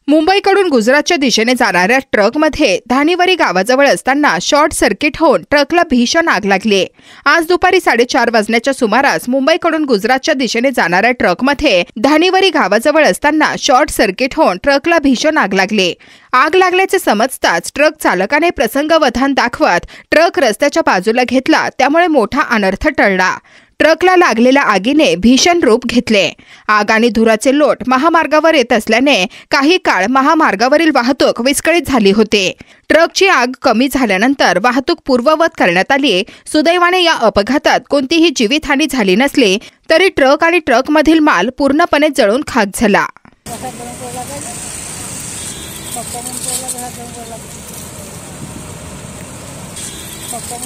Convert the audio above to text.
मुंबईकडून गुजरातच्या दिशेने जाणाऱ्या ट्रकमध्ये धानिवरी गावाजवळ असताना शॉर्ट सर्किट होऊन ट्रकला भीषण आग लागली। आज दुपारी 4:30 वाजण्याच्या सुमारास मुंबईकडून गुजरातच्या दिशेने जाणाऱ्या ट्रकमध्ये धानिवरी गावाजवळ असताना शॉर्ट सर्किट होऊन ट्रकला भीषण आग लागली। आग लागल्याचे समजताच ट्रक चालकाने प्रसंगावधान दाखवत ट्रक रस्त्याच्या बाजूला घेतला, त्यामुळे मोठा अनर्थ टळला। ट्रकला लागलेल्या आगीने भीषण रूप घेतले। आग आणि धुराचे लोट महामार्गावर येत असल्याने काही काळ महामार्गावरील वाहतूक विस्कळीत झाली होती। ट्रकची आग कमी झाल्यानंतर वाहतूक पूर्ववत करण्यात आली। सुदैवाने या अपघातात कोणतीही जीवितहानी झाली नसली, तरी ट्रक आणि ट्रकमधील माल पूर्णपणे जळून खाक झाला। पप्पा